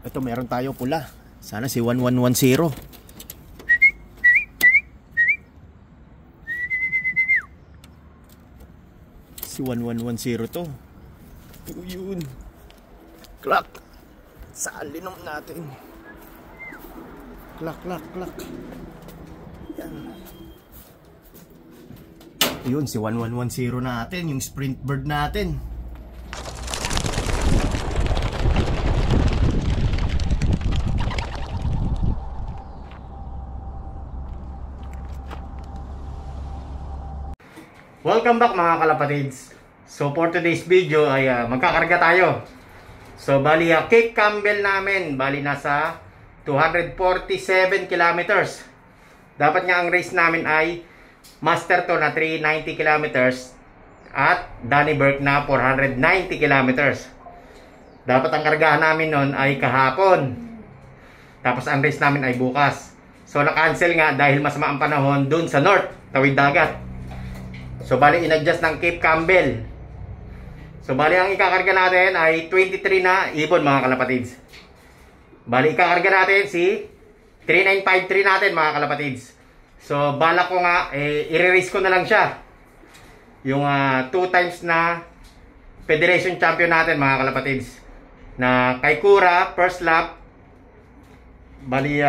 Ito meron tayo pula. Sana si 1110. Si 1110 to. Yun. Clock. Saan linom natin? Clock. Yan. Yun, si 1110 natin. Yung sprint bird natin. Welcome back mga kalapatids. So for today's video ay magkakarga tayo. So bali Cape Campbell namin, bali nasa 247 kilometers. Dapat nga ang race namin ay Master to na 390 kilometers at Danny Burke na 490 kilometers. Dapat ang kargahan namin nun ay kahapon. Tapos ang race namin ay bukas. So na-cancel nga dahil masama ang panahon dun sa north, tawid dagat. So bali in-adjust ng Cape Campbell. So bali ang ikakarga natin ay 23 na ibon mga kalapatids. Bali ikakarga natin si 3953 natin mga kalapatids. So bala ko nga i-race ko na lang siya. Yung 2 times na Federation Champion natin mga kalapatids. Na kay Kura first lap. Bali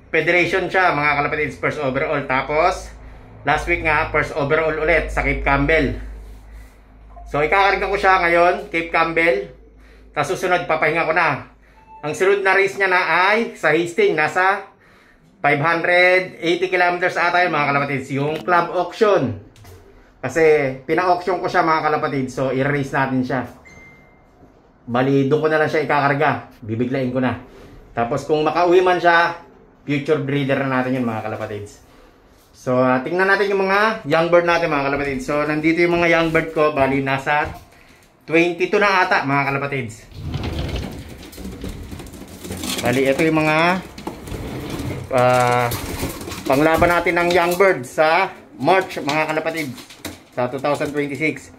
Federation siya mga kalapatids, first overall. Tapos last week nga, first overall ulit sa Cape Campbell. So, ikakarga ko siya ngayon, Cape Campbell. Tapos susunod, papahinga ko na. Ang sunod na race niya na ay sa Hastings, nasa 580 kilometers ata yun mga kalapatids. Yung club auction. Kasi, pina-auction ko siya mga kalapatids. So, i-race natin siya. Bali, doon ko na lang siya ikakarga. Bibiglain ko na. Tapos, kung makauwi man siya, future breeder na natin yun mga kalapatids. So, tingnan natin yung mga young bird natin mga kalapatids. So, nandito yung mga young bird ko. Bali, nasa 22 na ata mga kalapatids. Bali, ito yung mga panglaban natin ng young bird sa March mga kalapatids. Sa 2026.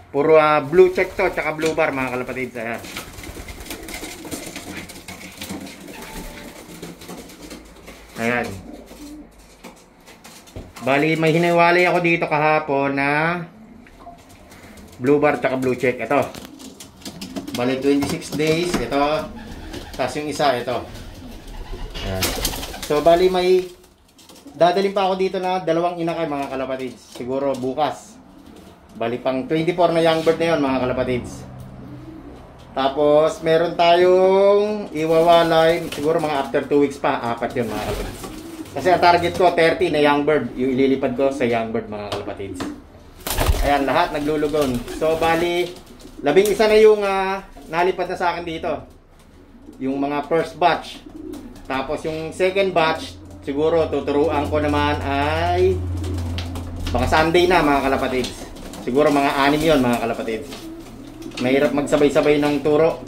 Puro blue check to, tsaka blue bar mga kalapatids. Ayan. Ayan. Bali, may hiniwalay ako dito kahapon na blue bar tsaka blue check. Ito. Bali, 26 days. Ito. Tapos yung isa, ito. Ayan. So, bali, may dadalhin pa ako dito na dalawang inakay mga kalapatids. Siguro bukas. Bali, pang 24 na young bird na yun mga kalapatids. Tapos, meron tayong iwawalay. Siguro mga after 2 weeks pa. 4 yun mga kalapatids. Kasi ang target ko 30 na young bird. Yung ililipad ko sa young bird mga kalapatids. Ayan, lahat naglulugon. So bali 11 na yung nalipad na sa akin dito. Yung mga first batch. Tapos yung second batch, siguro tuturuan ko naman ay baka Sunday na mga kalapatids. Siguro mga 6 yon mga kalapatids. Mahirap magsabay-sabay ng turo.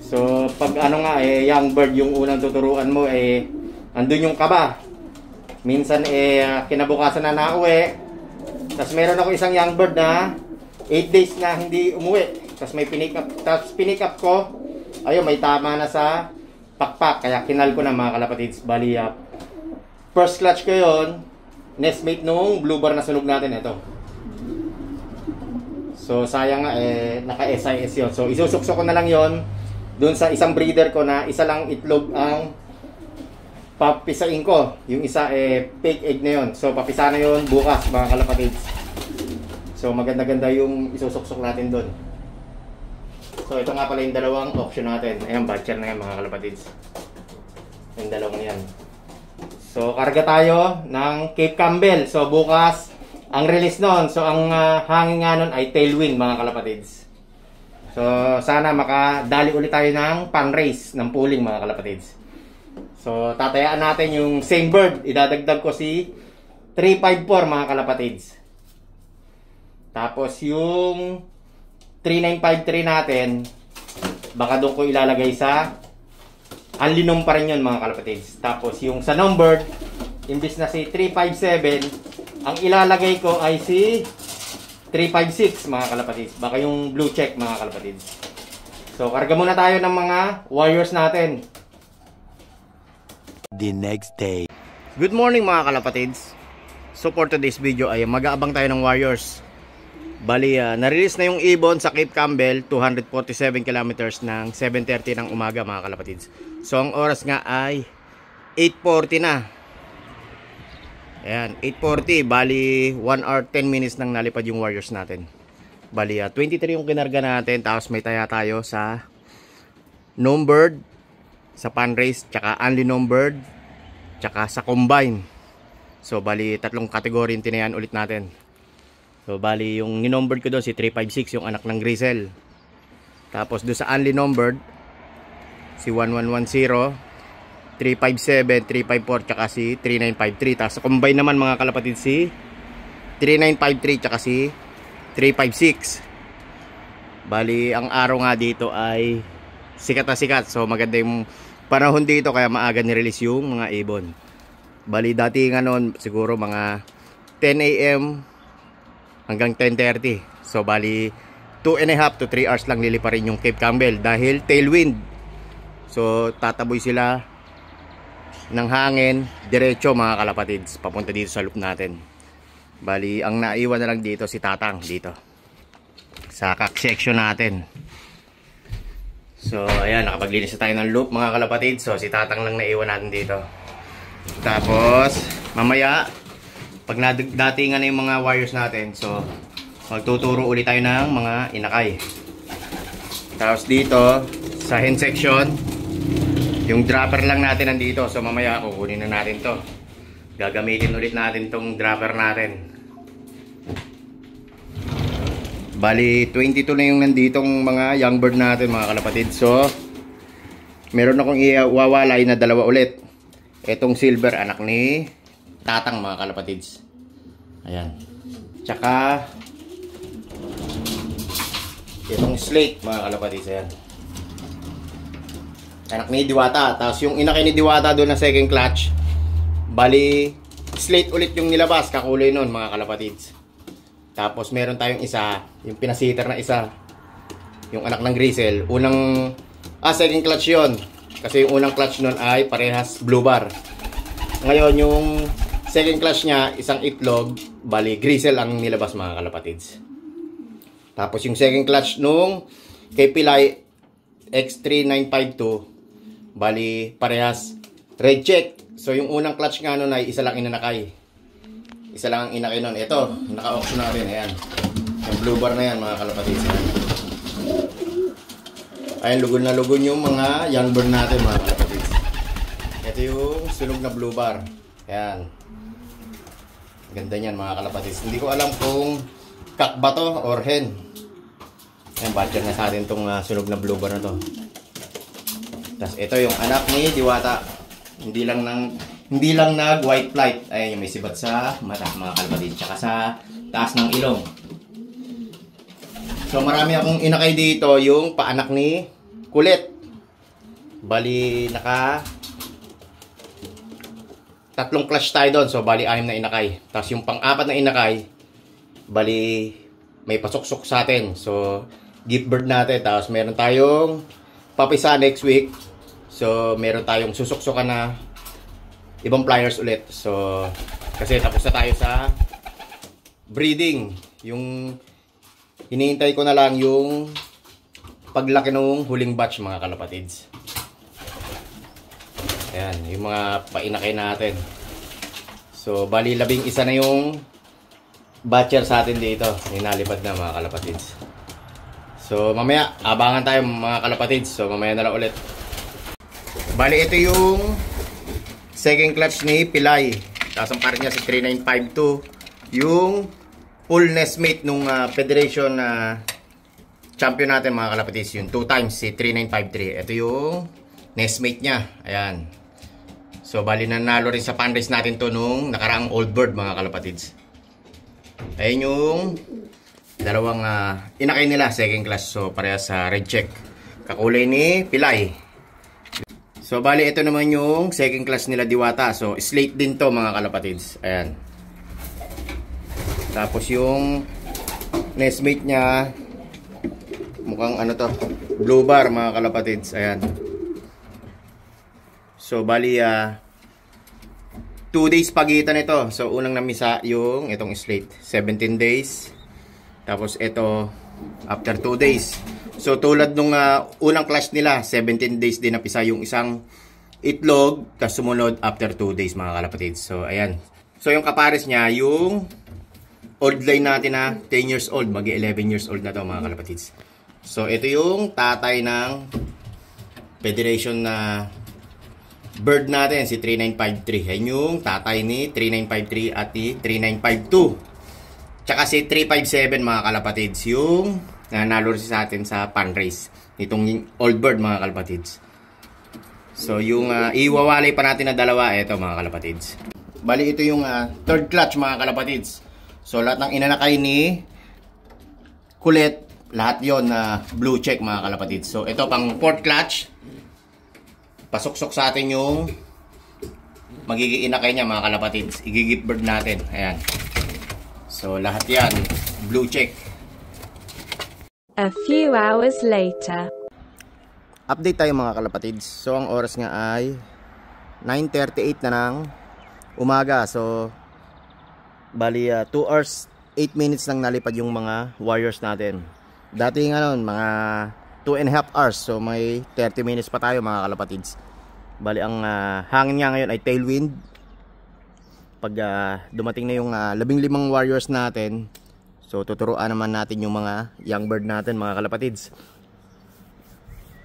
So pag ano nga young bird yung unang tuturuan mo andun yung kaba. Minsan kinabukasan na nauwi. Tapos meron ako isang young bird na 8 days na hindi umuwi. Tapos may pinick up. Tapos pinick up ko. Ayun, may tama na sa pakpak. Kaya kinal ko na mga kalapatids. Bali first clutch ko yun. Nestmate nung blue bar na sunog natin. Ito. So sayang nga naka-SIS yun. So isusukso ko na lang yun doon sa isang breeder ko na isa lang itlog ang papisain ko. Yung isa fake egg na yun. So papisa na yun bukas mga kalapatids. So maganda-ganda yung isusuksok natin doon. So ito nga pala yung dalawang auction natin. Ayan, batcher na yan mga kalapatids. Yung dalawang yan. So karga tayo ng Cape Campbell. So bukas ang release nun. So ang hangin nga nun ay tailwind mga kalapatids. So sana makadali ulit tayo ng pan race ng pooling mga kalapatids. So, tatayaan natin yung same bird. Idadagdag ko si 354 mga kalapatids. Tapos yung 3953 natin, baka doon ko ilalagay sa unlinom pa rin yun mga kalapatids. Tapos yung sa number, imbis na si 357, ang ilalagay ko ay si 356 mga kalapatids. Baka yung blue check mga kalapatids. So So, karga muna tayo ng mga wires natin. The next day. Good morning mga kalapatids. So for today's video ay mag-aabang tayo ng wires. Bali, na-release na yung ibon sa Cape Campbell, 247 kilometers ng 7:30 ng umaga mga kalapatids. So ang oras nga ay 8:40 na. Ayan, 8:40. Bali, 1 hour 10 minutes nang nalipad yung wires natin. Bali, 23 yung kinarga natin. Tapos may taya tayo sa Nombird, sa Panrace, tsaka Only Nombird, tsaka sa Combine. So, bali, tatlong kategory yung tinayan ulit natin. So, bali, yung ninumbered ko doon, si 356, yung anak ng Grisel. Tapos, doon sa Only Nombird, si 1110, 357, 354, tsaka si 3953. Tapos, sa Combine naman, mga kalapatid, si 3953, tsaka si 356. Bali, ang araw nga dito ay sikat na sikat. So, maganda yung panahon dito, kaya maaga nirelease yung mga ibon. Bali, dati nga noon, siguro mga 10 AM hanggang 10:30. So, bali, 2.5 to 3 hours lang lilipa rin yung Cape Campbell dahil tailwind. So, tataboy sila ng hangin, diretso mga kalapatids, papunta dito sa loop natin. Bali, ang naiwan na lang dito si Tatang, dito sa cock section natin. So, ayan, nakapaglinis na tayo ng loop mga kalapatids. So, si Tatang lang naiwan natin dito. Tapos, mamaya, pag datingan na yung mga wires natin, so, magtuturo ulit tayo ng mga inakay. Tapos dito, sa hen section, yung dropper lang natin nandito. So, mamaya, kukunin na natin to. Gagamitin ulit natin tong dropper natin. Bali, 22 na yung nanditong mga young bird natin mga kalapatid. So, meron akong iwawalay na dalawa ulit. Etong silver, anak ni Tatang mga kalapatids. Ayan. Tsaka itong slate mga kalapatids. Ayan. Anak ni Diwata. Tapos yung inakay ni Diwata doon na second clutch. Bali, slate ulit yung nilabas. Kakulay nun mga kalapatids. Tapos meron tayong isa, yung pinasitter na isa, yung anak ng Grisel. Second clutch yun. Kasi yung unang clutch nun ay parehas blue bar. Ngayon yung second clutch niya, isang itlog, bali Grisel ang nilabas mga kalapatids. Tapos yung second clutch nung kay Pilay X3952, bali parehas red check. So yung unang clutch nga nun ay isa lang inanakay. Isa lang ang inakay nun. Ito, naka-auction natin. Ayan. Yung blue bar na yan mga kalapatids. Ayan, lugon na lugon yung mga young bird natin mga kalapatids. Ito yung sunog na blue bar. Ayan. Ganda niyan mga kalapatids. Hindi ko alam kung kak ba to or hen. Ayan, batcher na sa atin itong sunog na blue bar na to. Tapos ito yung anak ni Diwata. Hindi lang nag white flight. Ayan yung may sibat sa mata mga kalapatids. Tsaka sa taas ng ilong. So marami akong inakay dito yung paanak ni Kulit. Bali naka tatlong clutch tayo doon. So bali 6 na inakay. Tapos yung pang-apat na inakay, bali may pasuksok sa atin. So gift bird natin. Tapos meron tayong papisa next week. So meron tayong susuksokan na ibang flyers ulit. So kasi tapos na tayo sa breeding. Yung hinihintay ko na lang yung paglaki ng huling batch mga kalapatids. Ayan, yung mga painakay natin. So, bali 11 na yung batcher sa atin dito. Ninalipad na mga kalapatids. So, mamaya, abangan tayo mga kalapatids. So, mamaya na lang ulit. Bali, ito yung second clutch ni Pilay. Tapos ang parang niya si 3952. Yung full nest mate nung Federation champion natin mga kalapatids. Yung 2 times si 3953. Ito yung nest mate niya. Ayan. So bali nanalo rin sa Panrace natin to nung nakaraang old bird mga kalapatids. Ayan yung dalawang inakay nila second class. So parehas sa red check. Kakulay ni Pilay. So bali ito naman yung second class nila Diwata. So slate din to mga kalapatids. Ayan. Tapos yung nestmate niya Mukhang ano to, blue bar mga kalapatids. Ayan. So bali 2 days pagitan ito. So unang namisa yung itong slate, 17 days. Tapos ito after 2 days. So tulad nung unang clash nila, 17 days din napisa yung isang itlog, tapos sumunod after 2 days mga kalapatids. So ayan. So yung kapares niya, yung old line natin na 10 years old, magi 11 years old na to mga kalapatids. So ito yung tatay ng Federation na bird natin, si 3953. Yan yung tatay ni 3953 at ni 3952. Tsaka si 357 mga kalapatids, yung nanalo sa atin sa pan race nitong old bird mga kalapatids. So yung iwawalay pa natin na dalawa, ito mga kalapatids. Bali ito yung third clutch mga kalapatids. So lahat ng inanakay ni Kulit, lahat yon na blue check mga kalapatids. So ito pang fourth clutch, pasuksok sa atin yung magiging inakay niya mga kalapatids, igigip bird natin. Ayan. So lahat yan blue check. A few hours later. Update tayo mga kalapatids. So ang oras nga ay 9:38 na ng umaga. So bali 2 hours 8 minutes lang nalipad yung mga warriors natin. Dati nga noon mga 2.5 hours. So may 30 minutes pa tayo mga kalapatids. Bali ang hangin nga ngayon ay tailwind. Pag dumating na yung 15 warriors natin, so tuturuan naman natin yung mga young bird natin mga kalapatids.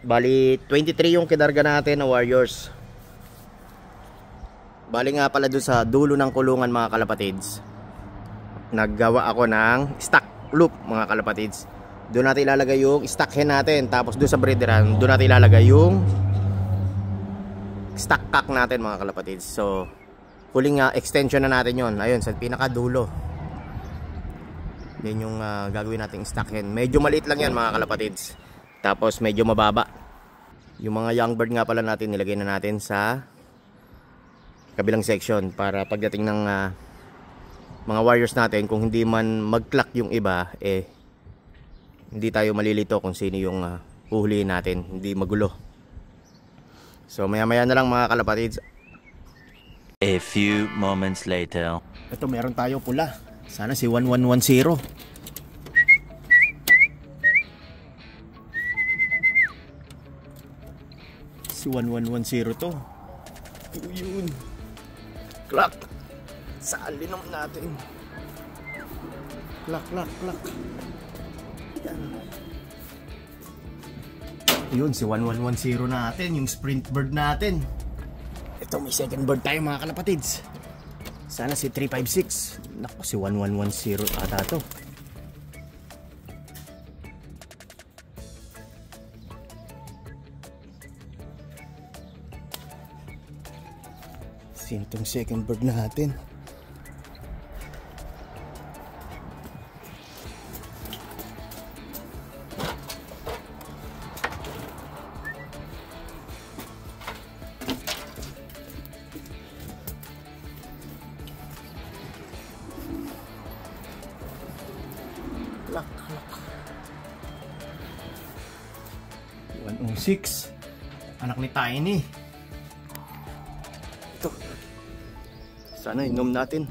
Bali 23 yung kinarga natin na warriors. Bali nga pala doon sa dulo ng kulungan mga kalapatids, naggawa ako ng stock loop mga kalapatids. Doon natin ilalagay yung stock hen natin. Tapos doon sa breederan, doon natin ilalagay yung stock cock natin mga kalapatids. So huling extension na natin yon. Ayun sa pinaka dulo. Yan yung gagawin nating stock hen. Medyo maliit lang yan mga kalapatids. Tapos medyo mababa. Yung mga young bird nga pala natin, nilagay na natin sa kabilang section para pagdating ng mga warriors natin, kung hindi man mag-clock yung iba, hindi tayo malilito kung sino yung huhulihin natin, hindi magulo. So maya maya na lang mga kalapatids. A few moments later. Ito meron tayo pula. Sana si 1110. Si 1110 to. Yun. Clock. Saan linom natin? Clock. Yan. Yun, si 1110 natin, yung sprint bird natin. Ito, may second bird tayo mga kalapatids. Sana si 356. Naku, si 1110 ata to. Sino tong second bird natin? Clock. 106. Anak ni Tiny. Ito. Sana inom natin.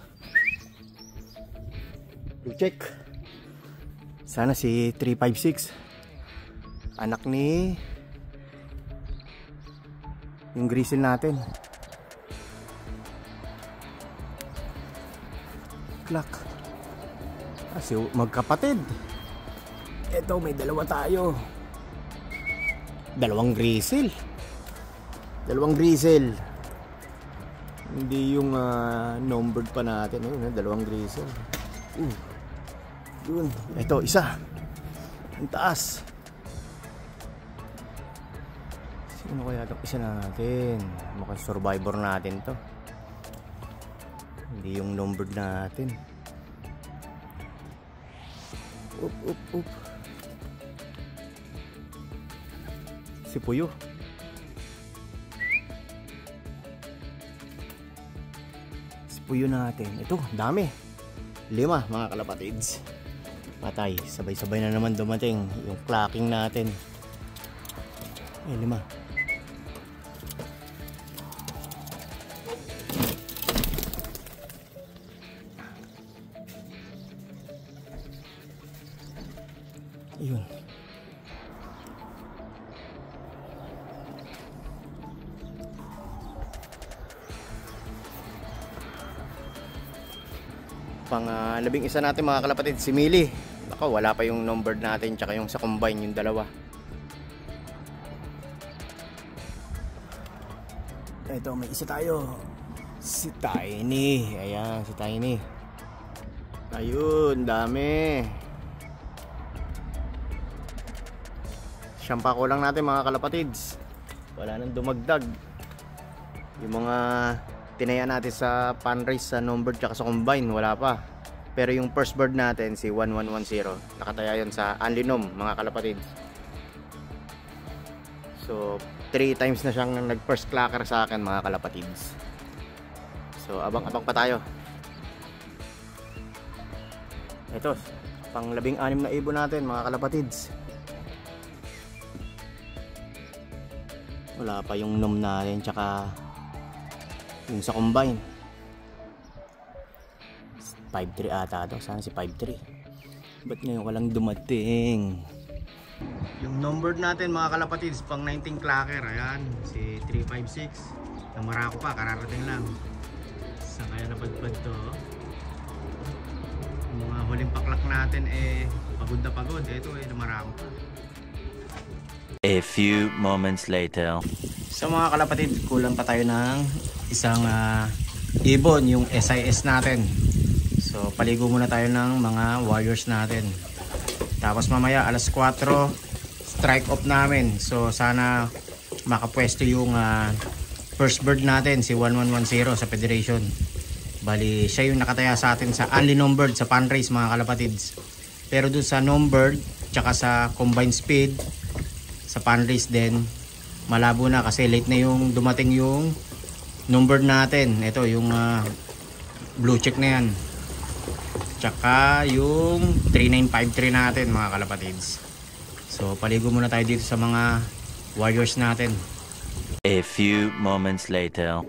Blue check. Sana si 356. Anak ni yung grizzle natin. Clock. Kasi magkapatid. Ito, may dalawa tayo. Dalawang grizzle. Hindi yung numbered pa natin. Ayun, dalawang grizzle. Yun. Ito, isa. Ang taas. Sino kaya itong isa natin? Mukhang survivor natin to. Hindi yung numbered natin. Up. Si Puyo. Si Puyo natin. Ito, dami. 5 mga kalapatids. Patay, sabay-sabay na naman dumating yung clacking natin. Ay, 5. Ayun. Pang 11 natin mga kalapatid, si Mili. Nako, wala pa yung number natin tsaka yung sa combine, yung dalawa. Ito, may isa tayo. Si Tiny. Ayan, si Tiny. Ayun, dami. Siyampa ko lang natin mga kalapatids. Wala nang dumagdag. Yung mga tinaya natin sa fundraise sa number tsaka sa combine, wala pa. Pero yung first bird natin, si 1110, nakataya yun sa Anlinom mga kalapatids. So 3 times na siyang nag first clacker sa akin mga kalapatids. So abang-abang pa tayo. Ito, pang 16 na ibon natin mga kalapatids. Wala pa yung nom natin tsaka yung sa combine. 5-3 ata to. Sana si 5-3. Ba't ngayon walang dumating? Yung numbered natin mga kalapatids, pang 19 clacker. Ayan, si 356. Namara ko pa, kararating lang. Saan kaya napadpad to? Yung mga huling paklak natin pagod na pagod. Ito namara ko pa. A few moments later. So mga kalapatid, kulang pa tayo ng isang ibon, yung SIS natin. So paligo muna tayo ng mga warriors natin. Tapos mamaya alas 4 strike off namin. So sana makapwesto yung first bird natin, si 1110 sa Federation. Bali siya yung nakataya sa atin sa only numbered sa fundraise mga kalapatids. Pero dun sa numbered tsaka sa combined speed sa fundraise din, malabo na kasi late na yung dumating yung number natin. Ito yung blue check na yan, tsaka yung 3953 natin mga kalapatids. So paligo muna tayo dito sa mga warriors natin. A few moments later.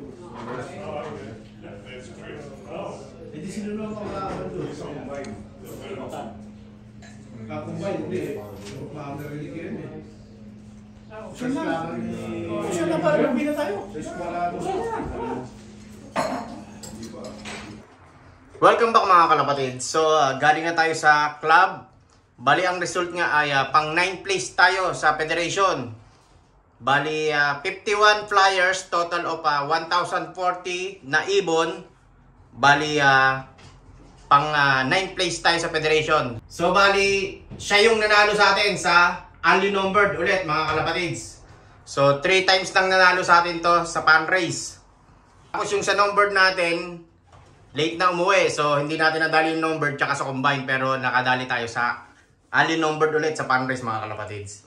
Welcome back mga kalapatid. So galing na tayo sa club. Bali ang result nga ay pang 9th place tayo sa Federation. Bali 51 flyers, total of 1,040 na ibon. Bali pang 9th place tayo sa Federation. So bali siya yung nanalo sa atin sa only numbered ulit mga kalapatids. So 3 times lang nanalo sa atin to sa fundraise. Tapos yung sa numbered natin, late na umuwi. So hindi natin nadali yung numbered tsaka sa combine, pero nakadali tayo sa only numbered ulit sa fundraise mga kalapatids.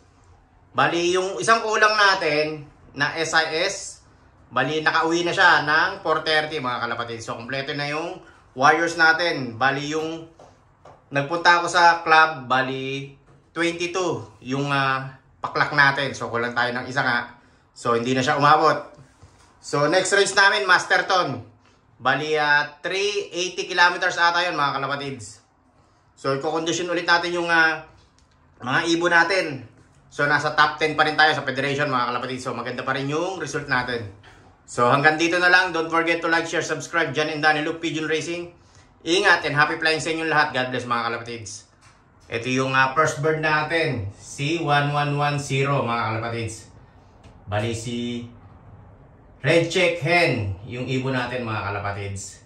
Bali yung isang kulang natin na SIS, bali nakauwi na siya ng 4:30 mga kalapatids. So kompleto na yung warriors natin. Bali yung nagpunta ako sa club, bali 22 yung paklak natin. So kulang tayo ng isa nga. So hindi na siya umabot. So next race namin, Masterton. Bali 380 kilometers ata yun mga kalapatids. So i-condition ulit natin yung mga ibon natin. So nasa top 10 pa rin tayo sa Federation mga kalapatids. So maganda pa rin yung result natin. So hanggang dito na lang. Don't forget to like, share, subscribe. John and Danny Luke Pigeon Racing. Ingat and happy flying sa inyong lahat. God bless mga kalapatids. Ito yung first bird natin, si 1110 mga kalapatids. Bali si Red Check Hen yung ibon natin mga kalapatids.